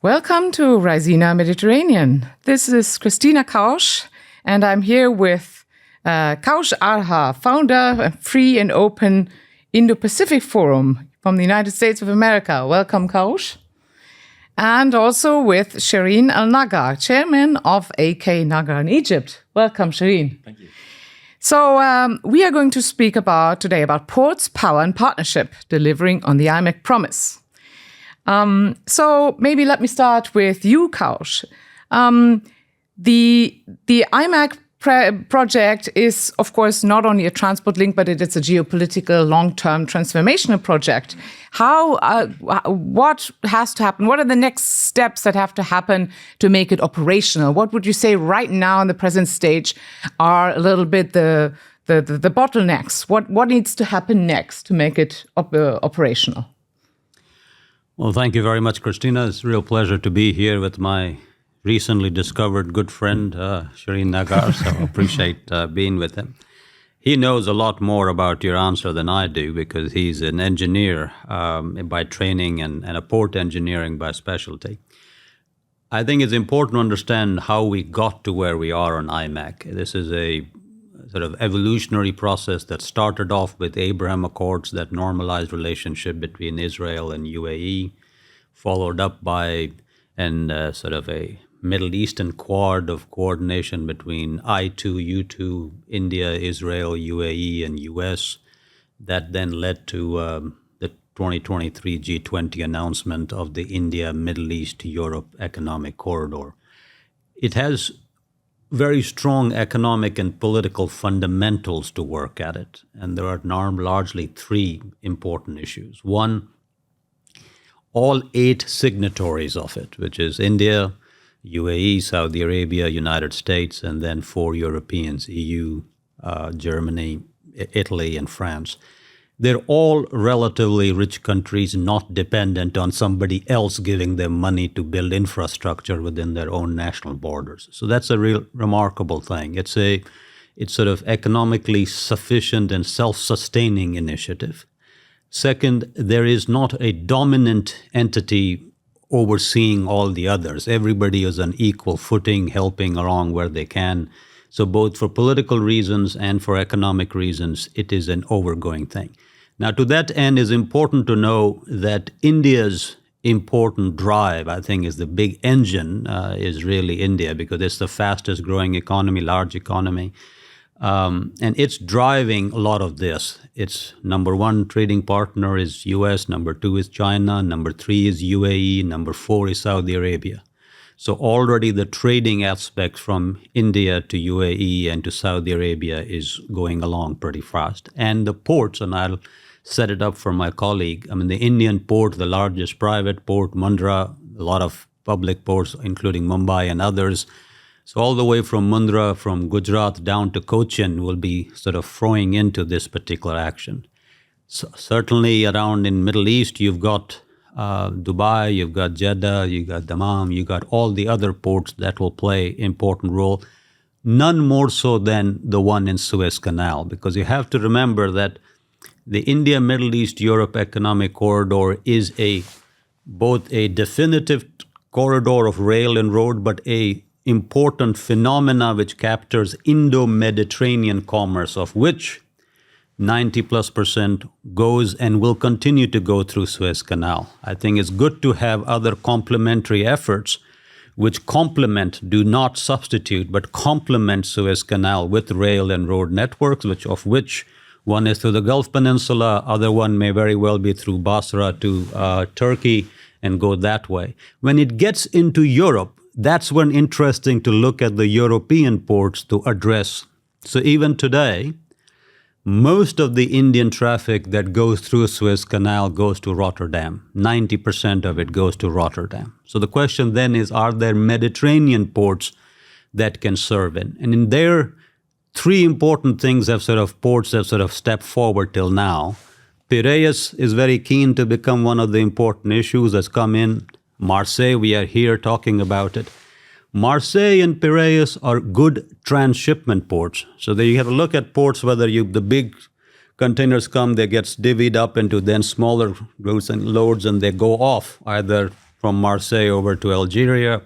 Welcome to Raisina Mediterranean. This is Christina Kausch, and I'm here with Kausch Arha, founder of Free and Open Indo-Pacific Forum from the United States of America. Welcome, Kausch. And also with Shireen Al-Naga, chairman of AK Naga in Egypt. Welcome, Shireen. Thank you. So we are going to speak today about ports, power, and partnership, delivering on the IMEC promise. So maybe let me start with you, Kausch. The IMEC project is, of course, not only a transport link, but it is a geopolitical, long-term transformational project. What has to happen? What are the next steps that have to happen to make it operational? What would you say right now in the present stage are a little bit the bottlenecks? What needs to happen next to make it operational? Well, thank you very much, Christina. It's a real pleasure to be here with my recently discovered good friend, Shireen Nagar, so I appreciate being with him. He knows a lot more about your answer than I do because he's an engineer by training and a port engineering by specialty. I think it's important to understand how we got to where we are on IMEC. This is a sort of evolutionary process that started off with Abraham Accords that normalized relationship between Israel and UAE, followed up by sort of a Middle Eastern quad of coordination between I2, U2, India, Israel, UAE, and US. That then led to the 2023 G20 announcement of the India, Middle East, Europe Economic Corridor. It has very strong economic and political fundamentals to work at it. And there are now largely three important issues. One, all 8 signatories of it, which is India, UAE, Saudi Arabia, United States, and then 4 Europeans, EU, Germany, Italy, and France. They're all relatively rich countries, not dependent on somebody else giving them money to build infrastructure within their own national borders. So that's a real remarkable thing. It's sort of economically sufficient and self-sustaining initiative. Second, there is not a dominant entity overseeing all the others. Everybody is on equal footing, helping along where they can. So both for political reasons and for economic reasons, it is an overgoing thing. Now, to that end, it's important to know that India's important drive, I think, is the big engine, is really India, because it's the fastest growing economy, large economy. And it's driving a lot of this. Its number 1 trading partner is US, number 2 is China, number 3 is UAE, number 4 is Saudi Arabia. So already the trading aspect from India to UAE and to Saudi Arabia is going along pretty fast. And the ports, and I'll set it up for my colleague, I mean, the Indian port, the largest private port, Mundra, a lot of public ports, including Mumbai and others. So all the way from Mundra, from Gujarat down to Cochin will be sort of throwing into this particular action. So certainly around in Middle East, you've got Dubai, you've got Jeddah, you've got Dammam, you've got all the other ports that will play important role. None more so than the one in Suez Canal, because you have to remember that the India, Middle East, Europe Economic Corridor is both a definitive corridor of rail and road, but a important phenomena which captures Indo-Mediterranean commerce, of which 90+% goes and will continue to go through Suez Canal. I think it's good to have other complementary efforts which complement, do not substitute, but complement Suez Canal with rail and road networks, of which one is through the Gulf Peninsula, other one may very well be through Basra to Turkey and go that way. When it gets into Europe, that's when interesting to look at the European ports to address. So even today, most of the Indian traffic that goes through Suez Canal goes to Rotterdam. 90% of it goes to Rotterdam. So the question then is, are there Mediterranean ports that can serve in? And in there, 3 important things ports have sort of stepped forward till now. Piraeus is very keen to become one of the important issues that's come in. Marseille, we are here talking about it. Marseille and Piraeus are good transshipment ports. So there you have to look at ports, whether the big containers come, they get divvied up into then smaller routes and loads, and they go off either from Marseille over to Algeria,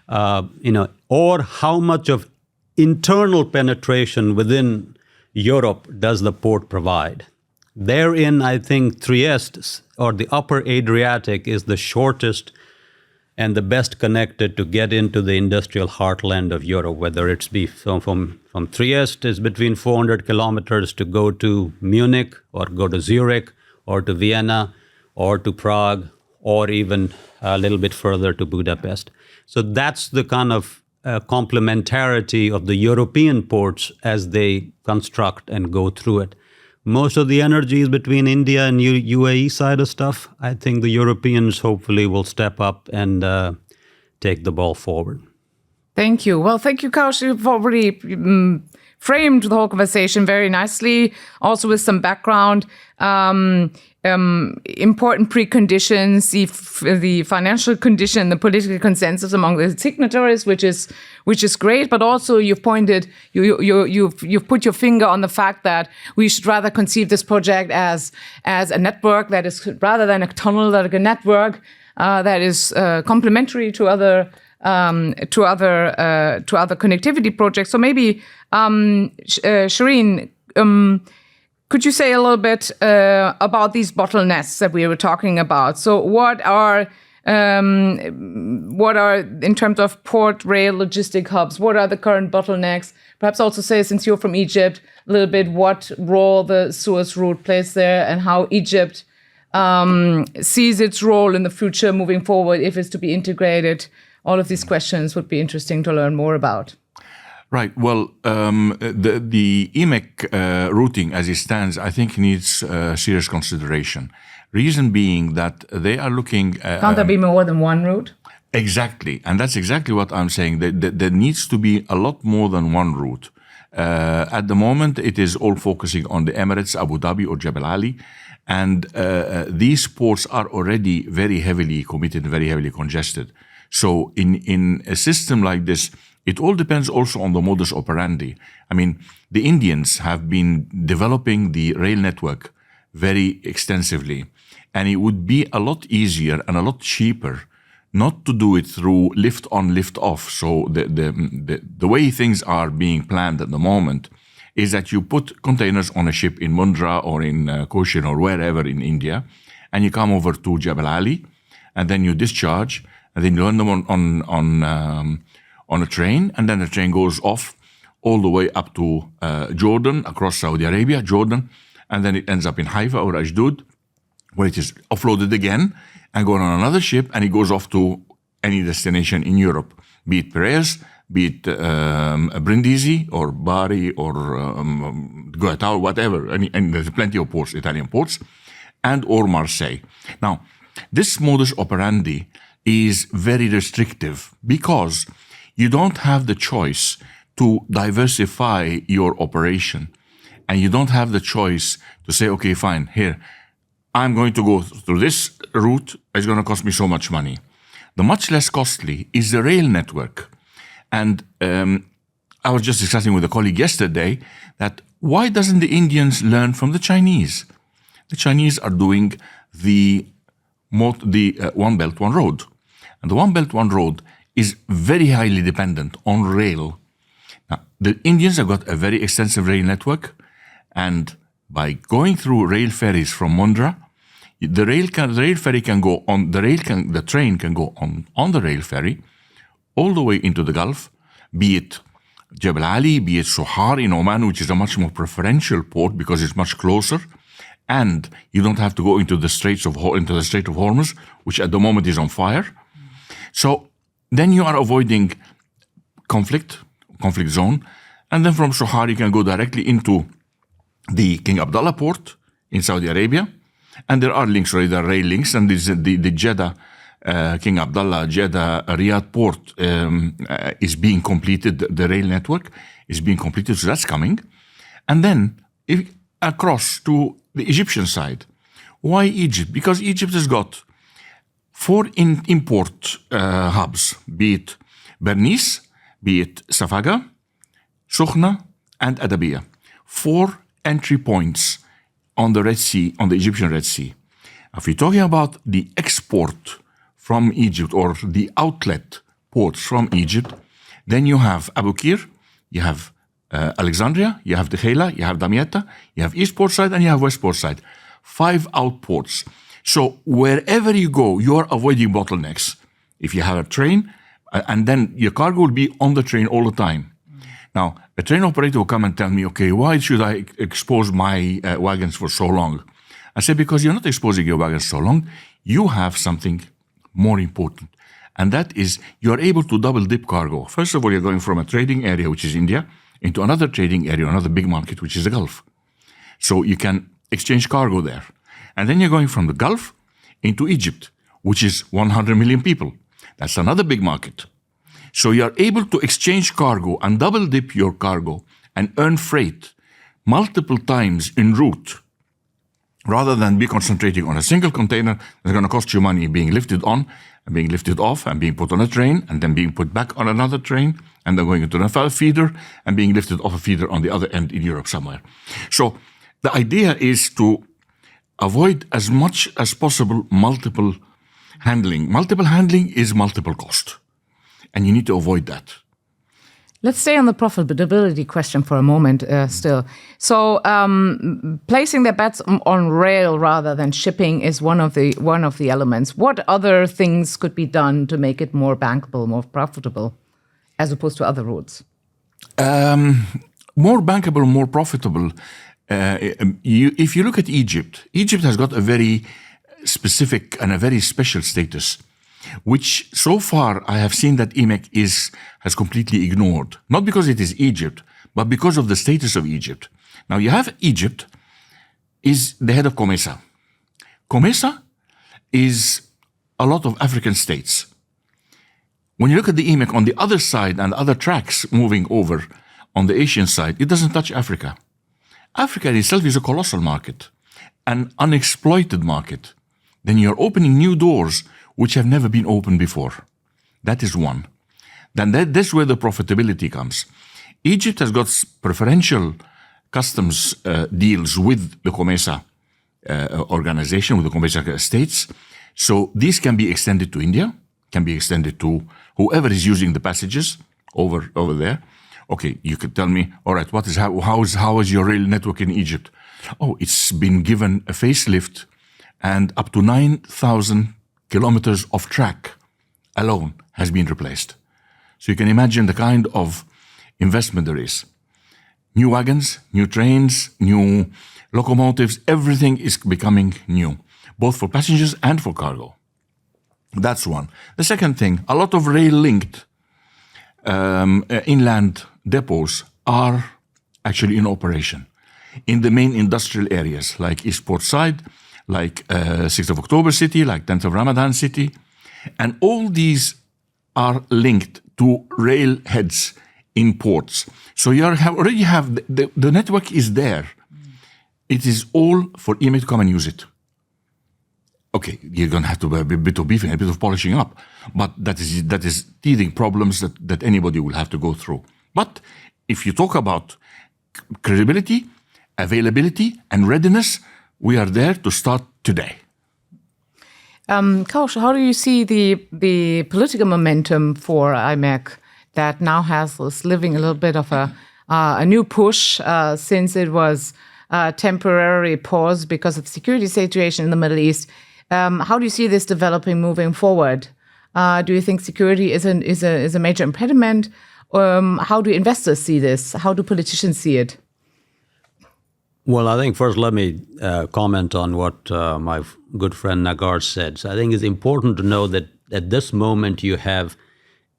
or how much of internal penetration within Europe does the port provide? Therein, I think Trieste or the upper Adriatic is the shortest and the best connected to get into the industrial heartland of Europe, whether it's from Trieste is between 400 kilometers to go to Munich or go to Zurich or to Vienna or to Prague or even a little bit further to Budapest. So that's the kind of complementarity of the European ports as they construct and go through it. Most of the energy is between India and UAE side of stuff. I think the Europeans hopefully will step up and take the ball forward. Thank you. Well, thank you, Kaush. You've already framed the whole conversation very nicely, also with some background. Important preconditions, the financial condition, the political consensus among the signatories, which is great. But also, you've put your finger on the fact that we should rather conceive this project as a network that is, rather than a tunnel, like a network that is complementary to other connectivity projects. So maybe, Shireen, could you say a little bit about these bottlenecks that we were talking about? So what are, in terms of port, rail, logistic hubs, what are the current bottlenecks? Perhaps also say, since you're from Egypt, a little bit what role the Suez route plays there and how Egypt sees its role in the future moving forward if it's to be integrated. All of these questions would be interesting to learn more about. Right. Well, the IMEC routing as it stands, I think needs serious consideration. Reason being that they are looking... Can't there be more than one route? Exactly. And that's exactly what I'm saying. There needs to be a lot more than one route. At the moment, it is all focusing on the Emirates, Abu Dhabi or Jebel Ali. And these ports are already very heavily committed, very heavily congested. So in a system like this, it all depends also on the modus operandi. I mean, the Indians have been developing the rail network very extensively, and it would be a lot easier and a lot cheaper not to do it through lift on, lift off. So the way things are being planned at the moment is that you put containers on a ship in Mundra or in Cochin or wherever in India, and you come over to Jebel Ali, and then you discharge, and then you land them on a train, and then the train goes off all the way up to Jordan, across Saudi Arabia, Jordan, and then it ends up in Haifa or Ashdod, where it is offloaded again and going on another ship, and it goes off to any destination in Europe, be it Piraeus, be it Brindisi or Bari or Goethe, whatever, and there's plenty of ports, Italian ports, and or Marseille. Now, this modus operandi is very restrictive because you don't have the choice to diversify your operation. And you don't have the choice to say, okay, fine, here, I'm going to go through this route. It's going to cost me so much money. The much less costly is the rail network. And I was just discussing with a colleague yesterday that why doesn't the Indians learn from the Chinese? The Chinese are doing the One Belt, One Road. And the One Belt, One Road is very highly dependent on rail. Now, the Indians have got a very extensive rail network, and by going through rail ferries from Mundra, the train can go on the rail ferry all the way into the Gulf, be it Jebel Ali, be it Sohar in Oman, which is a much more preferential port because it's much closer, and you don't have to go into the Strait of Hormuz, which at the moment is on fire. So then you are avoiding conflict zone. And then from Sohar, you can go directly into the King Abdullah port in Saudi Arabia. And there are links, right? There are rail links. And this, the Jeddah, King Abdullah, Jeddah, Riyadh port is being completed. The rail network is being completed. So that's coming. And then across to the Egyptian side. Why Egypt? Because Egypt has got 4 import hubs, be it Bernice, be it Safaga, Sokhna, and Adabiya. 4 entry points on the Red Sea, on the Egyptian Red Sea. If you're talking about the export from Egypt, or the outlet ports from Egypt, then you have Abu Qir, you have Alexandria, you have Dheila, you have Damietta, you have East Port Side, and you have West Port Side. 5 outports. So wherever you go, you are avoiding bottlenecks. If you have a train, and then your cargo will be on the train all the time. Now, a train operator will come and tell me, okay, why should I expose my wagons for so long? I say, because you're not exposing your wagons so long, you have something more important. And that is, you're able to double dip cargo. First of all, you're going from a trading area, which is India, into another trading area, another big market, which is the Gulf. So you can exchange cargo there. And then you're going from the Gulf into Egypt, which is 100 million people. That's another big market. So you're able to exchange cargo and double dip your cargo and earn freight multiple times en route, rather than be concentrating on a single container that's going to cost you money being lifted on and being lifted off and being put on a train and then being put back on another train and then going into another feeder and being lifted off a feeder on the other end in Europe somewhere. So the idea is to avoid as much as possible multiple handling. Multiple handling is multiple cost, and you need to avoid that. Let's stay on the profitability question for a moment still. So placing their bets on rail rather than shipping is one of the elements. What other things could be done to make it more bankable, more profitable, as opposed to other routes? More bankable, more profitable. If you look at Egypt, Egypt has got a very specific and a very special status, which so far I have seen that IMEC has completely ignored. Not because it is Egypt, but because of the status of Egypt. Now you have Egypt is the head of COMESA. COMESA is a lot of African states. When you look at the IMEC on the other side and other tracks moving over on the Asian side, it doesn't touch Africa. Africa itself is a colossal market, an unexploited market. Then you're opening new doors which have never been opened before. That is one. Then that's where the profitability comes. Egypt has got preferential customs deals with the COMESA organization, with the COMESA states. So these can be extended to India, can be extended to whoever is using the passages over there. Okay, you could tell me, all right, how is your rail network in Egypt? Oh, it's been given a facelift, and up to 9,000 kilometers of track alone has been replaced. So you can imagine the kind of investment there is. New wagons, new trains, new locomotives, everything is becoming new, both for passengers and for cargo. That's one. The second thing, a lot of rail-linked inland depots are actually in operation in the main industrial areas like East Port Side, like 6th of October City, like 10th of Ramadan City. And all these are linked to rail heads in ports. So you already have, the network is there. It is all for IMEC to come and use it. Okay, you're going to have to have a bit of beefing, a bit of polishing up. But that is teething problems that anybody will have to go through. But if you talk about credibility, availability, and readiness, we are there to start today. Kaush, how do you see the political momentum for IMEC that now is living a little bit of a new push since it was temporarily paused because of the security situation in the Middle East? How do you see this developing moving forward? Do you think security is a major impediment? How do investors see this? How do politicians see it? Well, I think first let me comment on what my good friend Nagar said. So I think it's important to know that at this moment you have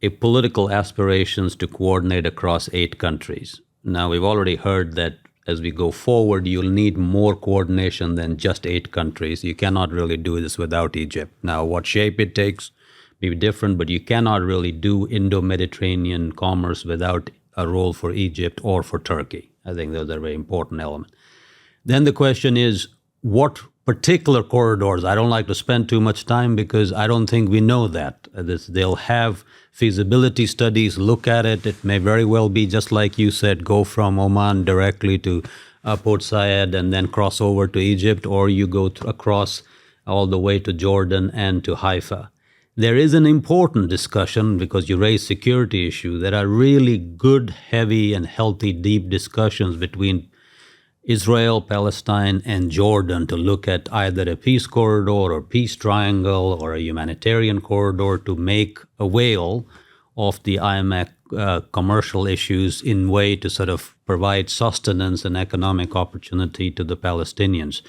a political aspirations to coordinate across 8 countries. Now, we've already heard that as we go forward, you'll need more coordination than just 8 countries. You cannot really do this without Egypt. Now, what shape it takes may be different, but you cannot really do Indo-Mediterranean commerce without a role for Egypt or for Turkey. I think those are very important elements. Then the question is, what particular corridors? I don't like to spend too much time because I don't think we know that. They'll have feasibility studies, look at it. It may very well be, just like you said, go from Oman directly to Port Said and then cross over to Egypt, or you go across all the way to Jordan and to Haifa. There is an important discussion, because you raise security issue. There are really good, heavy, and healthy, deep discussions between Israel, Palestine, and Jordan to look at either a peace corridor or peace triangle or a humanitarian corridor to make a whale of the IMEC commercial issues in way to sort of provide sustenance and economic opportunity to the Palestinians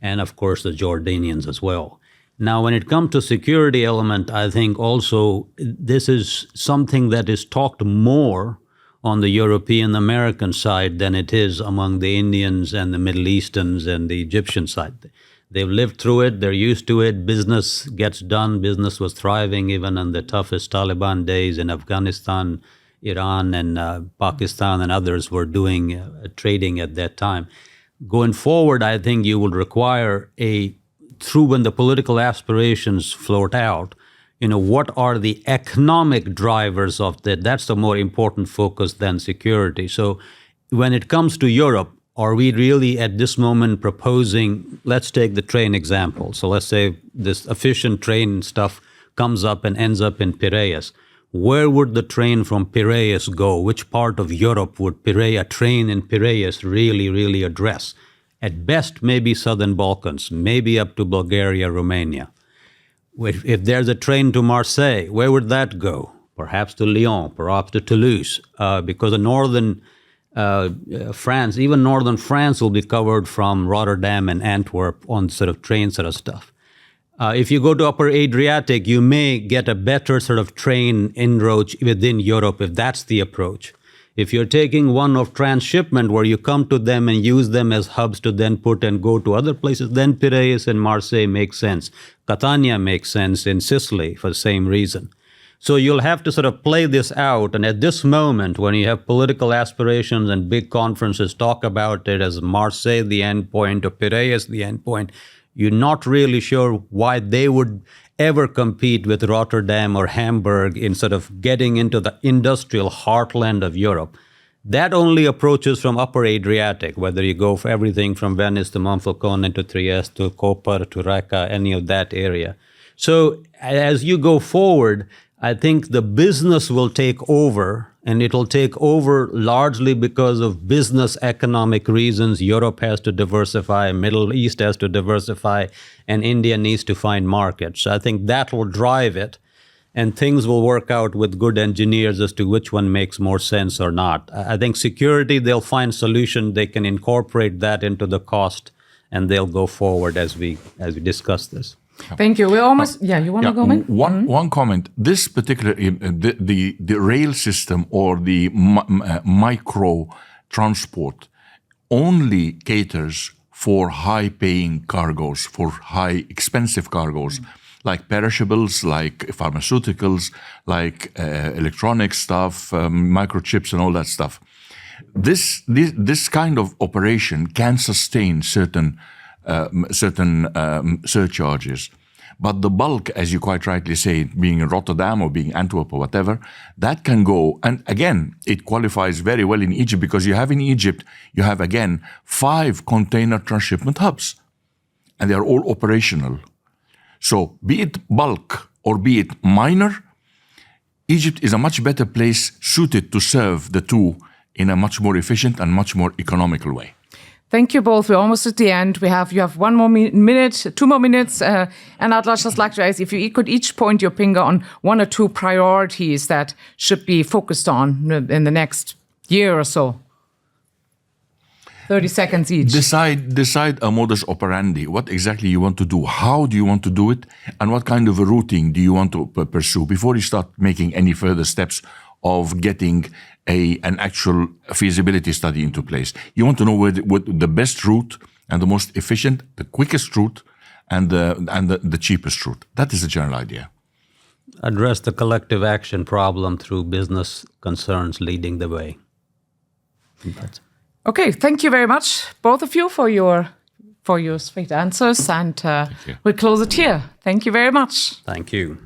and, of course, the Jordanians as well. Now, when it comes to security element, I think also this is something that is talked more on the European American side than it is among the Indians and the Middle Easterns and the Egyptian side. They've lived through it, they're used to it, business gets done, business was thriving even in the toughest Taliban days in Afghanistan, Iran and Pakistan and others were doing trading at that time. Going forward, I think you will require through when the political aspirations float out, what are the economic drivers of that? That's the more important focus than security. So when it comes to Europe, are we really at this moment proposing, let's take the train example. So let's say this efficient train stuff comes up and ends up in Piraeus. Where would the train from Piraeus go? Which part of Europe would a train in Piraeus really address? At best, maybe Southern Balkans, maybe up to Bulgaria, Romania. If there's a train to Marseille, where would that go? Perhaps to Lyon, perhaps to Toulouse, because the northern France, even northern France will be covered from Rotterdam and Antwerp on sort of train sort of stuff. If you go to Upper Adriatic, you may get a better sort of train inroads within Europe if that's the approach. If you're taking one of transshipment where you come to them and use them as hubs to then put and go to other places, then Piraeus and Marseille make sense. Catania makes sense in Sicily for the same reason. So you'll have to sort of play this out. And at this moment, when you have political aspirations and big conferences talk about it as Marseille the end point or Piraeus the end point, you're not really sure why they would ever compete with Rotterdam or Hamburg in sort of getting into the industrial heartland of Europe. That only approaches from Upper Adriatic, whether you go for everything from Venice to Monfalcone to Trieste to Koper to Raqqa, any of that area. So as you go forward, I think the business will take over, and it'll take over largely because of business economic reasons. Europe has to diversify, Middle East has to diversify, and India needs to find markets. So I think that will drive it, and things will work out with good engineers as to which one makes more sense or not. I think security, they'll find solution. They can incorporate that into the cost, and they'll go forward as we discuss this. Thank you. We're almost, you want to go in? One comment. This particular, the rail system or the micro transport only caters for high-paying cargoes, for high expensive cargoes, like perishables, like pharmaceuticals, like electronic stuff, microchips and all that stuff. This kind of operation can sustain certain surcharges. But the bulk, as you quite rightly say, being in Rotterdam or being Antwerp or whatever, that can go. And again, it qualifies very well in Egypt because you have in Egypt, you have again 5 container transshipment hubs. And they are all operational. So be it bulk or be it minor, Egypt is a much better place suited to serve the two in a much more efficient and much more economical way. Thank you both. We're almost at the end. You have 1 more minute, 2 more minutes, and I'd just like to ask if you could each point your finger on 1 or 2 priorities that should be focused on in the next year or so. 30 seconds each. Decide a modus operandi. What exactly you want to do? How do you want to do it? And what kind of a routing do you want to pursue before you start making any further steps of getting an actual feasibility study into place? You want to know what the best route and the most efficient, the quickest route, and the cheapest route. That is the general idea. Address the collective action problem through business concerns leading the way. Okay, thank you very much, both of you, for your straight answers, and we'll close it here. Thank you very much. Thank you.